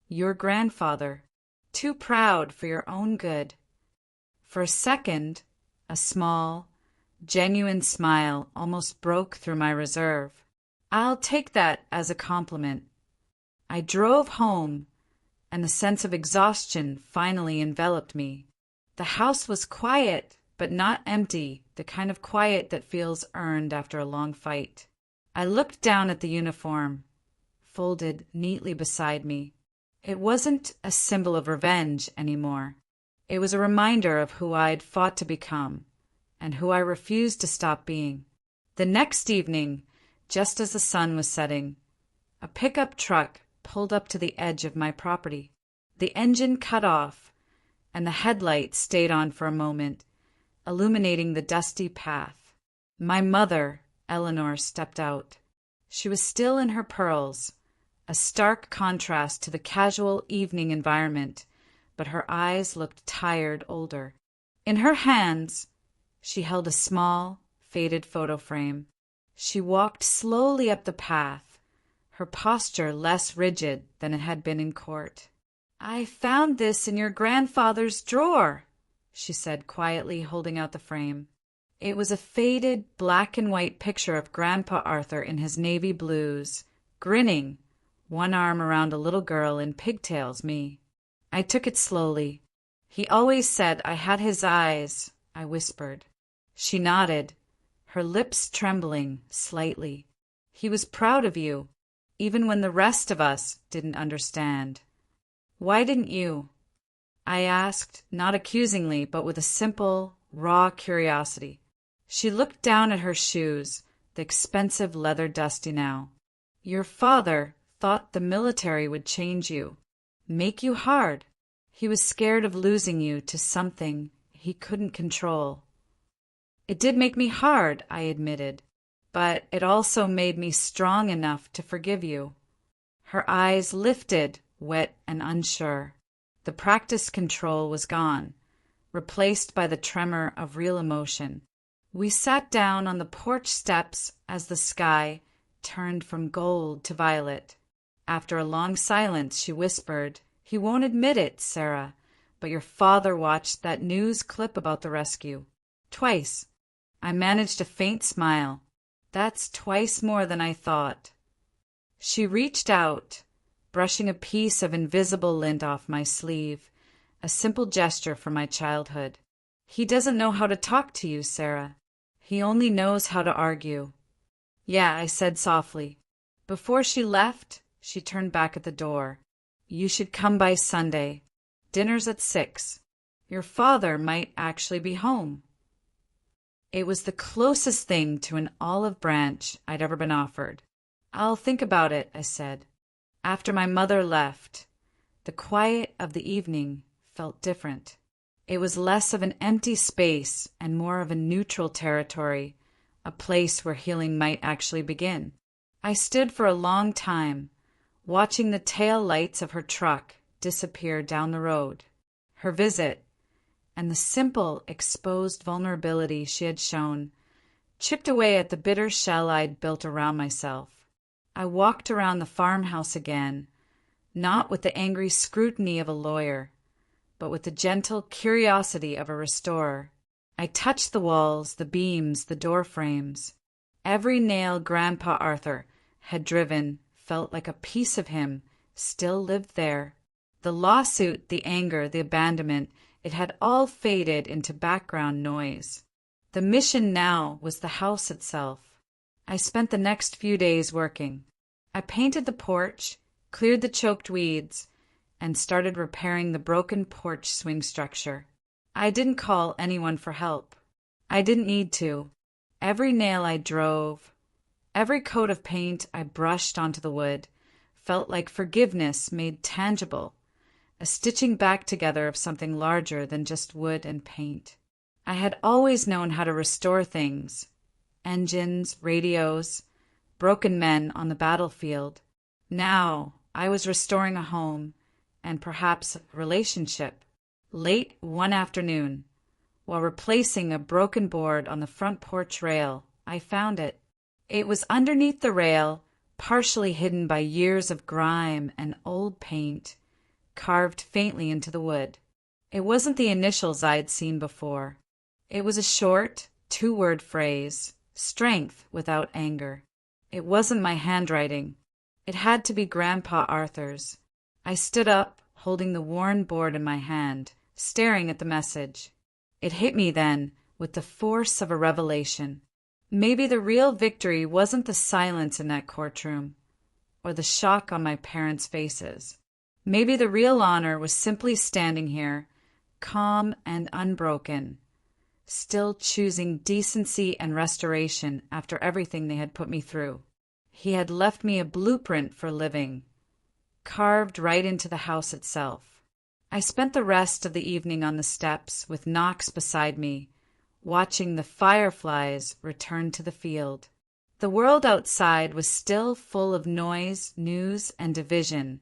Your grandfather. Too proud for your own good." For a second, a small, genuine smile almost broke through my reserve. "I'll take that as a compliment." I drove home, and the sense of exhaustion finally enveloped me. The house was quiet, but not empty, the kind of quiet that feels earned after a long fight. I looked down at the uniform, folded neatly beside me. It wasn't a symbol of revenge anymore. It was a reminder of who I'd fought to become, and who I refused to stop being. The next evening, just as the sun was setting, a pickup truck pulled up to the edge of my property. The engine cut off, and the headlight stayed on for a moment, illuminating the dusty path. My mother, Eleanor, stepped out. She was still in her pearls, a stark contrast to the casual evening environment, but her eyes looked tired older. In her hands, she held a small, faded photo frame. She walked slowly up the path, her posture less rigid than it had been in court. "I found this in your grandfather's drawer," she said quietly, holding out the frame. It was a faded black and white picture of Grandpa Arthur in his navy blues, grinning, one arm around a little girl in pigtails, me. I took it slowly. "He always said I had his eyes," I whispered. She nodded, her lips trembling slightly. "He was proud of you, even when the rest of us didn't understand." "Why didn't you?" I asked, not accusingly, but with a simple, raw curiosity. She looked down at her shoes, the expensive leather dusty now. "Your father thought the military would change you, make you hard. He was scared of losing you to something he couldn't control. It did make me hard, I admitted, but it also made me strong enough to forgive you. Her eyes lifted, wet and unsure. The practiced control was gone, replaced by the tremor of real emotion. We sat down on the porch steps as the sky turned from gold to violet. After a long silence, she whispered, "He won't admit it, Sarah, but your father watched that news clip about the rescue. Twice." I managed a faint smile. "That's twice more than I thought." She reached out, brushing a piece of invisible lint off my sleeve, a simple gesture from my childhood. "He doesn't know how to talk to you, Sarah. He only knows how to argue." "Yeah," I said softly. Before she left, she turned back at the door. "You should come by Sunday. Dinner's at 6. Your father might actually be home." It was the closest thing to an olive branch I'd ever been offered. "I'll think about it," I said. After my mother left, the quiet of the evening felt different. It was less of an empty space and more of a neutral territory, a place where healing might actually begin. I stood for a long time, watching the tail lights of her truck disappear down the road. Her visit, and the simple, exposed vulnerability she had shown, chipped away at the bitter shell I'd built around myself. I walked around the farmhouse again, not with the angry scrutiny of a lawyer, but with the gentle curiosity of a restorer. I touched the walls, the beams, the door frames. Every nail Grandpa Arthur had driven felt like a piece of him still lived there. The lawsuit, the anger, the abandonment, it had all faded into background noise. The mission now was the house itself. I spent the next few days working. I painted the porch, cleared the choked weeds, and started repairing the broken porch swing structure. I didn't call anyone for help. I didn't need to. Every nail I drove, every coat of paint I brushed onto the wood felt like forgiveness made tangible, a stitching back together of something larger than just wood and paint. I had always known how to restore things: engines, radios, broken men on the battlefield. Now I was restoring a home, and perhaps a relationship. Late one afternoon, while replacing a broken board on the front porch rail, I found it. It was underneath the rail, partially hidden by years of grime and old paint, carved faintly into the wood. It wasn't the initials I'd seen before. It was a short, two-word phrase: strength without anger. It wasn't my handwriting. It had to be Grandpa Arthur's. I stood up, holding the worn board in my hand, staring at the message. It hit me then with the force of a revelation. Maybe the real victory wasn't the silence in that courtroom, or the shock on my parents' faces. Maybe the real honor was simply standing here, calm and unbroken, still choosing decency and restoration after everything they had put me through. He had left me a blueprint for living, carved right into the house itself. I spent the rest of the evening on the steps with Knox beside me, watching the fireflies return to the field. The world outside was still full of noise, news, and division,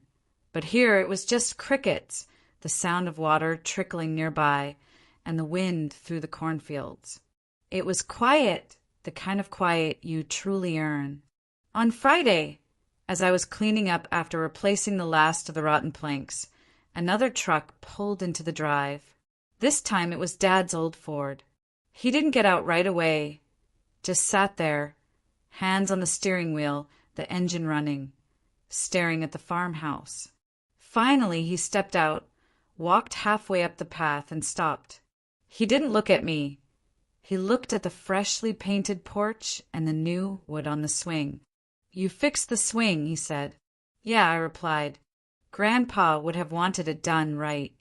but here it was just crickets, the sound of water trickling nearby, and the wind through the cornfields. It was quiet, the kind of quiet you truly earn. On Friday, as I was cleaning up after replacing the last of the rotten planks, another truck pulled into the drive. This time it was Dad's old Ford. He didn't get out right away, just sat there, hands on the steering wheel, the engine running, staring at the farmhouse. Finally he stepped out, walked halfway up the path, and stopped. He didn't look at me. He looked at the freshly painted porch and the new wood on the swing. "You fixed the swing," he said. "Yeah," I replied. "Grandpa would have wanted it done right."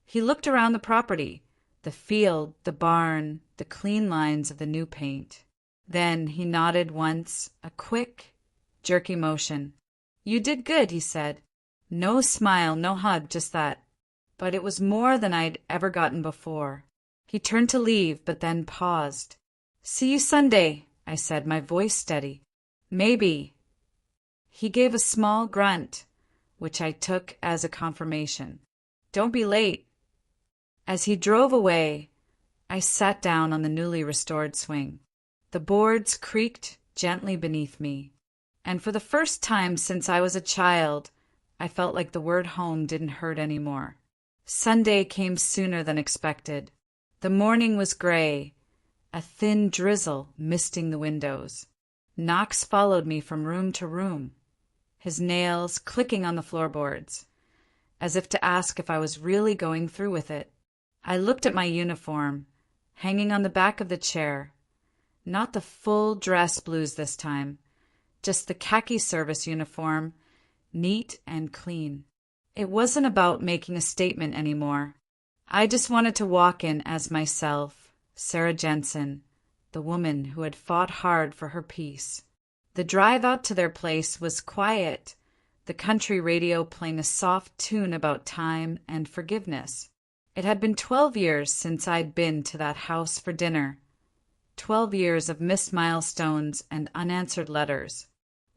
He looked around the property, the field, the barn, the clean lines of the new paint. Then he nodded once, a quick, jerky motion. "You did good," he said. No smile, no hug, just that. but it was more than I'd ever gotten before. He turned to leave, but then paused. "See you Sunday," I said, my voice steady. "Maybe." He gave a small grunt, which I took as a confirmation. "Don't be late." As he drove away, I sat down on the newly restored swing. The boards creaked gently beneath me, and for the first time since I was a child, I felt like the word home didn't hurt anymore. Sunday came sooner than expected. The morning was gray, a thin drizzle misting the windows. Knox followed me from room to room, his nails clicking on the floorboards, as if to ask if I was really going through with it. I looked at my uniform, hanging on the back of the chair. Not the full dress blues this time, just the khaki service uniform, neat and clean. It wasn't about making a statement anymore. I just wanted to walk in as myself, Sarah Jensen, the woman who had fought hard for her peace. The drive out to their place was quiet, the country radio playing a soft tune about time and forgiveness. It had been 12 years since I'd been to that house for dinner. 12 years of missed milestones and unanswered letters.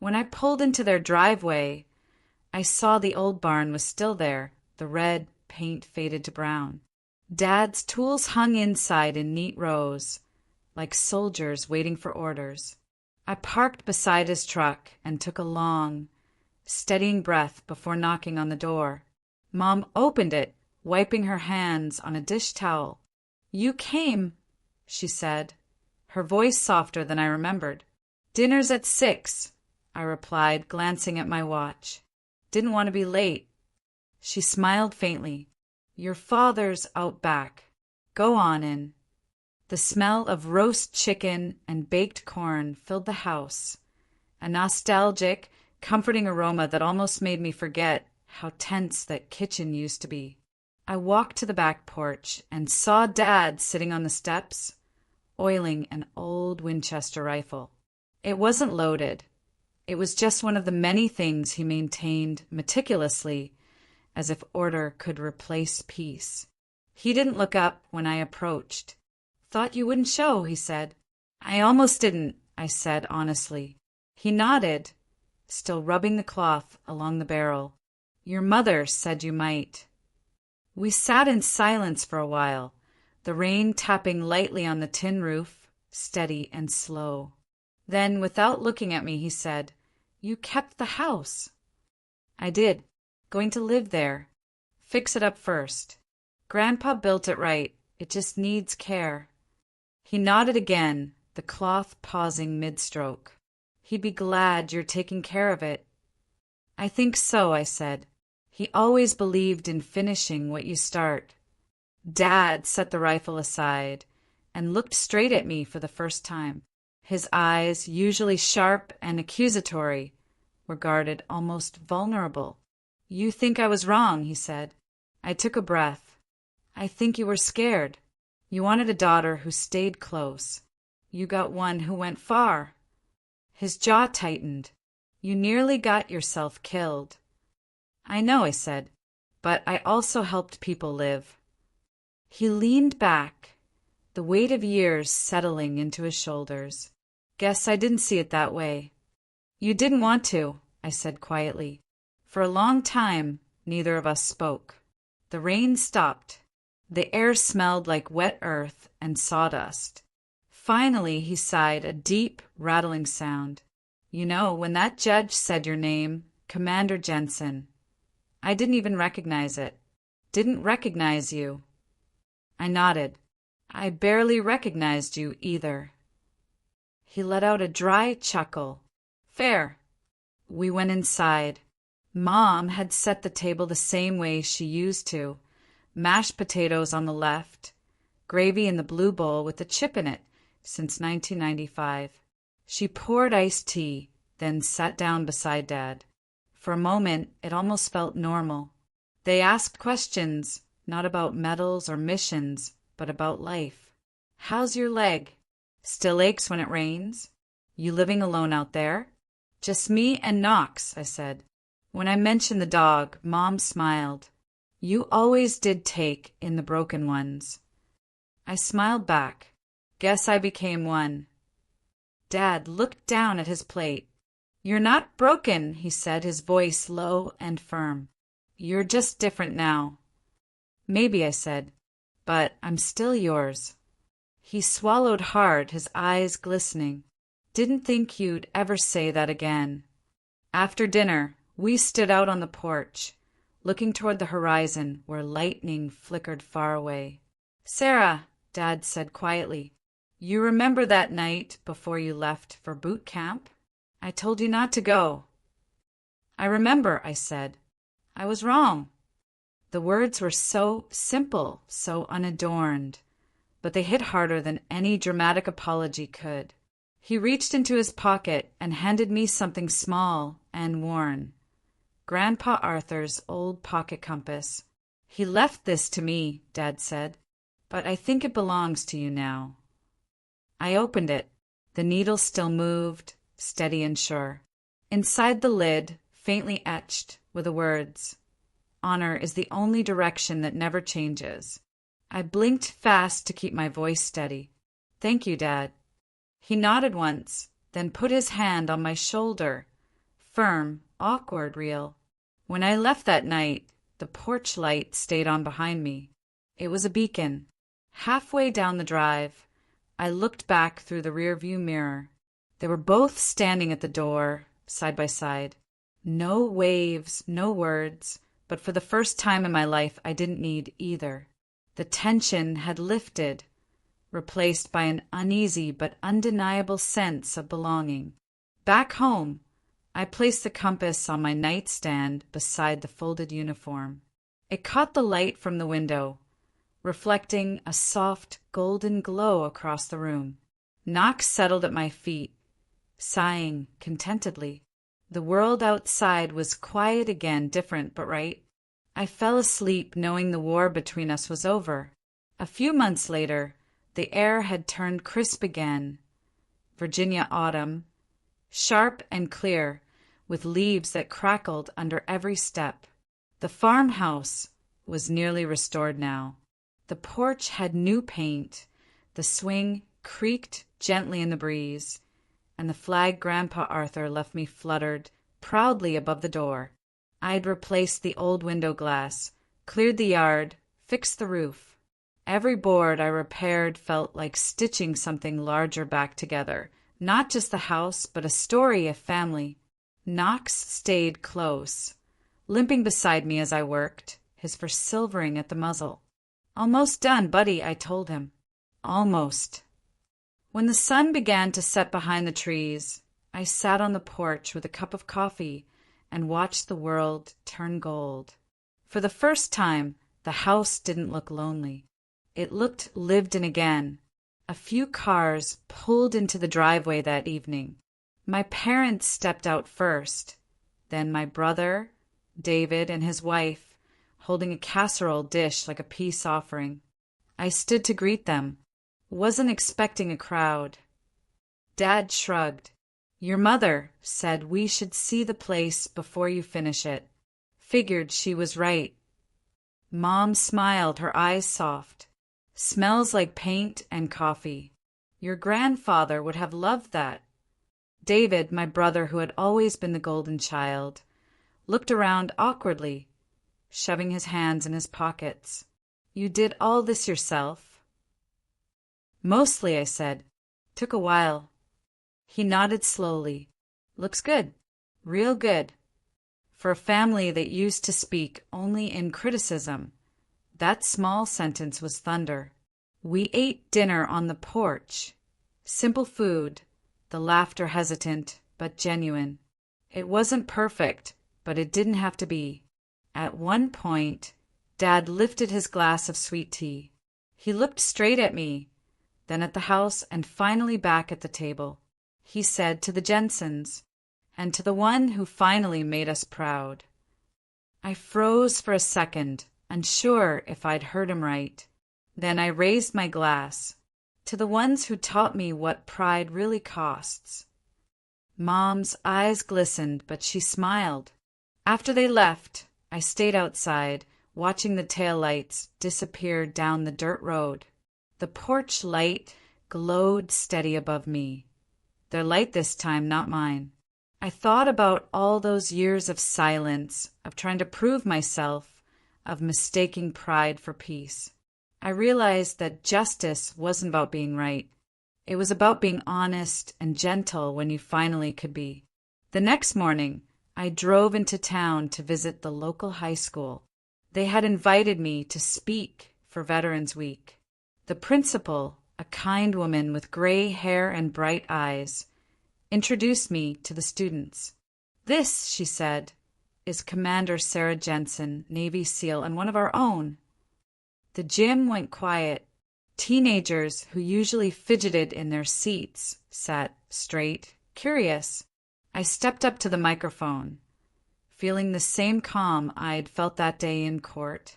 When I pulled into their driveway, I saw the old barn was still there, the red paint faded to brown. Dad's tools hung inside in neat rows, like soldiers waiting for orders. I parked beside his truck and took a long, steadying breath before knocking on the door. Mom opened it, wiping her hands on a dish towel. "You came," she said, her voice softer than I remembered. "Dinner's at 6, I replied, glancing at my watch. Didn't want to be late. She smiled faintly. "Your father's out back. Go on in." The smell of roast chicken and baked corn filled the house, a nostalgic, comforting aroma that almost made me forget how tense that kitchen used to be. I walked to the back porch and saw Dad sitting on the steps, oiling an old Winchester rifle. It wasn't loaded. It was just one of the many things he maintained meticulously, as if order could replace peace. He didn't look up when I approached. "Thought you wouldn't show," he said. "I almost didn't," I said honestly. He nodded, still rubbing the cloth along the barrel. "Your mother said you might." We sat in silence for a while, the rain tapping lightly on the tin roof, steady and slow. Then, without looking at me, he said, "You kept the house." "I did. Going to live there. Fix it up first. Grandpa built it right. It just needs care." He nodded again, the cloth pausing mid-stroke. "He'd be glad you're taking care of it." "I think so," I said. He always believed in finishing what you start. Dad set the rifle aside and looked straight at me for the first time. His eyes, usually sharp and accusatory, were guarded, almost vulnerable. "You think I was wrong," he said. I took a breath. "I think you were scared. You wanted a daughter who stayed close. You got one who went far." His jaw tightened. "You nearly got yourself killed." "I know," I said, "but I also helped people live." He leaned back, the weight of years settling into his shoulders. "Guess I didn't see it that way." "You didn't want to," I said quietly. For a long time, neither of us spoke. The rain stopped. The air smelled like wet earth and sawdust. Finally, he sighed, a deep, rattling sound. "You know, when that judge said your name, Commander Jensen, I didn't even recognize it. Didn't recognize you." I nodded. "I barely recognized you either." He let out a dry chuckle. "Fair." We went inside. Mom had set the table the same way she used to. Mashed potatoes on the left, gravy in the blue bowl with a chip in it since 1995. She poured iced tea, then sat down beside Dad. For a moment, it almost felt normal. They asked questions, not about medals or missions, but about life. "How's your leg? Still aches when it rains? You living alone out there?" "Just me and Knox," I said. When I mentioned the dog, Mom smiled. You always did take in the broken ones. I smiled back. Guess I became one. Dad looked down at his plate. You're not broken, he said, his voice low and firm. You're just different now. Maybe, I said, but I'm still yours. He swallowed hard, his eyes glistening. Didn't think you'd ever say that again. After dinner, we stood out on the porch, looking toward the horizon where lightning flickered far away. Sarah, Dad said quietly, you remember that night before you left for boot camp? I told you not to go. I remember, I said. I was wrong. The words were so simple, so unadorned, but they hit harder than any dramatic apology could. He reached into his pocket and handed me something small and worn. Grandpa Arthur's old pocket compass. He left this to me, Dad said, but I think it belongs to you now. I opened it. The needle still moved, steady and sure. Inside the lid, faintly etched, were the words, "Honor is the only direction that never changes." I blinked fast to keep my voice steady. Thank you, Dad. He nodded once, then put his hand on my shoulder. Firm, awkward, real. When I left that night, the porch light stayed on behind me. It was a beacon. Halfway down the drive, I looked back through the rearview mirror. They were both standing at the door, side by side. No waves, no words, but for the first time in my life, I didn't need either. The tension had lifted, replaced by an uneasy but undeniable sense of belonging. Back home, I placed the compass on my nightstand beside the folded uniform. It caught the light from the window, reflecting a soft golden glow across the room. Knox settled at my feet, sighing contentedly. The world outside was quiet again, different but right. I fell asleep knowing the war between us was over. A few months later, the air had turned crisp again. Virginia autumn, sharp and clear, with leaves that crackled under every step. The farmhouse was nearly restored now. The porch had new paint, the swing creaked gently in the breeze, and the flag Grandpa Arthur left me fluttered proudly above the door. I'd replaced the old window glass, cleared the yard, fixed the roof. Every board I repaired felt like stitching something larger back together, not just the house, but a story of family. Knox stayed close, limping beside me as I worked, his fur silvering at the muzzle. Almost done, buddy, I told him. Almost. When the sun began to set behind the trees, I sat on the porch with a cup of coffee and watched the world turn gold. For the first time, the house didn't look lonely. It looked lived in again. A few cars pulled into the driveway that evening. My parents stepped out first, then my brother, David, and his wife, holding a casserole dish like a peace offering. I stood to greet them. Wasn't expecting a crowd. Dad shrugged. Your mother said we should see the place before you finish it. Figured she was right. Mom smiled, her eyes soft. Smells like paint and coffee. Your grandfather would have loved that. David, my brother, who had always been the golden child, looked around awkwardly, shoving his hands in his pockets. You did all this yourself? Mostly, I said. Took a while. He nodded slowly. Looks good. Real good. For a family that used to speak only in criticism, that small sentence was thunder. We ate dinner on the porch. Simple food, the laughter hesitant but genuine. It wasn't perfect, but it didn't have to be. At one point, Dad lifted his glass of sweet tea. He looked straight at me, then at the house, and finally back at the table. He said to the Jensens, and to the one who finally made us proud. I froze for a second, unsure if I'd heard him right. Then I raised my glass. To the ones who taught me what pride really costs. Mom's eyes glistened, but she smiled. After they left, I stayed outside, watching the taillights disappear down the dirt road. The porch light glowed steady above me. Their light this time, not mine. I thought about all those years of silence, of trying to prove myself, of mistaking pride for peace. I realized that justice wasn't about being right. It was about being honest and gentle when you finally could be. The next morning, I drove into town to visit the local high school. They had invited me to speak for Veterans Week. The principal, a kind woman with gray hair and bright eyes, introduced me to the students. "This," she said, "is Commander Sarah Jensen, Navy SEAL, and one of our own." The gym went quiet. Teenagers who usually fidgeted in their seats sat straight, curious. I stepped up to the microphone, feeling the same calm I'd felt that day in court.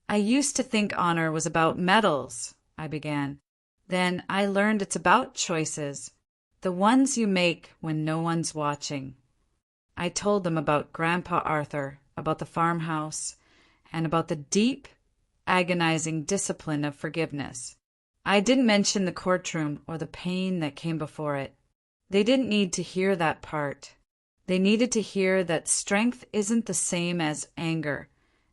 "I used to think honor was about medals," I began. "Then I learned it's about choices, the ones you make when no one's watching." I told them about Grandpa Arthur, about the farmhouse, and about the deep, agonizing discipline of forgiveness. I didn't mention the courtroom or the pain that came before it. They didn't need to hear that part. They needed to hear that strength isn't the same as anger,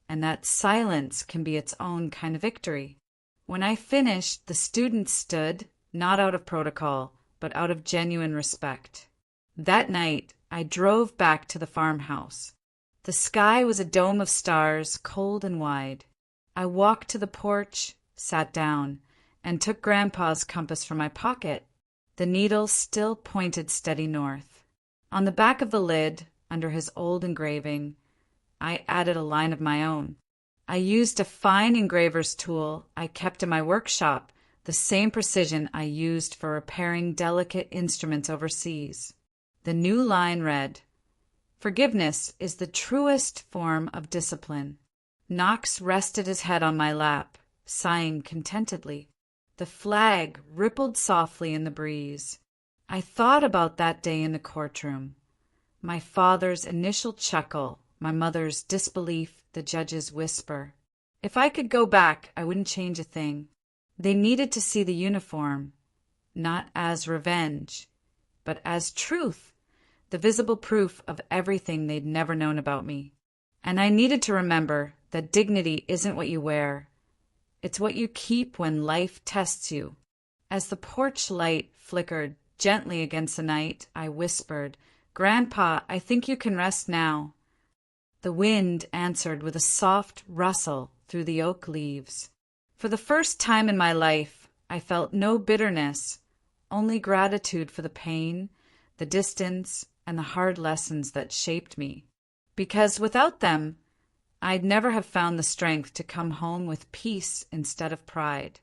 and that silence can be its own kind of victory. When I finished, the students stood, not out of protocol, but out of genuine respect. That night, I drove back to the farmhouse. The sky was a dome of stars, cold and wide. I walked to the porch, sat down, and took Grandpa's compass from my pocket. The needle still pointed steady north. On the back of the lid, under his old engraving, I added a line of my own. I used a fine engraver's tool I kept in my workshop, the same precision I used for repairing delicate instruments overseas. The new line read, "Forgiveness is the truest form of discipline." Knox rested his head on my lap, sighing contentedly. The flag rippled softly in the breeze. I thought about that day in the courtroom. My father's initial chuckle, my mother's disbelief, the judge's whisper. If I could go back, I wouldn't change a thing. They needed to see the uniform, not as revenge, but as truth, the visible proof of everything they'd never known about me. And I needed to remember that dignity isn't what you wear. It's what you keep when life tests you. As the porch light flickered gently against the night, I whispered, "Grandpa, I think you can rest now." The wind answered with a soft rustle through the oak leaves. For the first time in my life, I felt no bitterness, only gratitude for the pain, the distance, and the hard lessons that shaped me. Because without them, I'd never have found the strength to come home with peace instead of pride.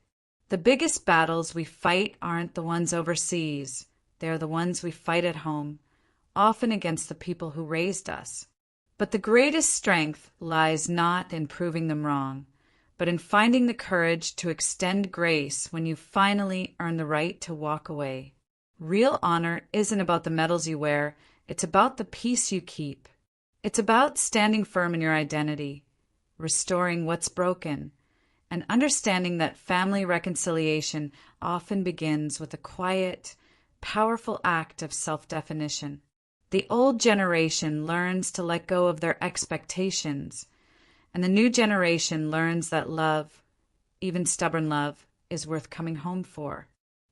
The biggest battles we fight aren't the ones overseas. They're the ones we fight at home, often against the people who raised us. But the greatest strength lies not in proving them wrong, but in finding the courage to extend grace when you finally earn the right to walk away. Real honor isn't about the medals you wear, it's about the peace you keep. It's about standing firm in your identity, restoring what's broken, and understanding that family reconciliation often begins with a quiet, powerful act of self-definition. The old generation learns to let go of their expectations, and the new generation learns that love, even stubborn love, is worth coming home for.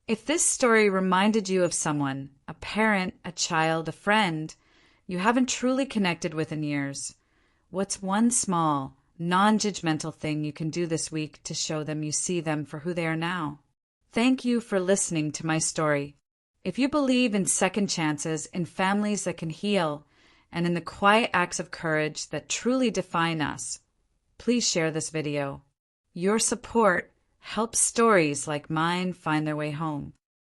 If this story reminded you of someone, a parent, a child, a friend, you haven't truly connected with in years, what's one small, non-judgmental thing you can do this week to show them you see them for who they are now? Thank you for listening to my story. If you believe in second chances, in families that can heal, and in the quiet acts of courage that truly define us, please share this video. Your support helps stories like mine find their way home.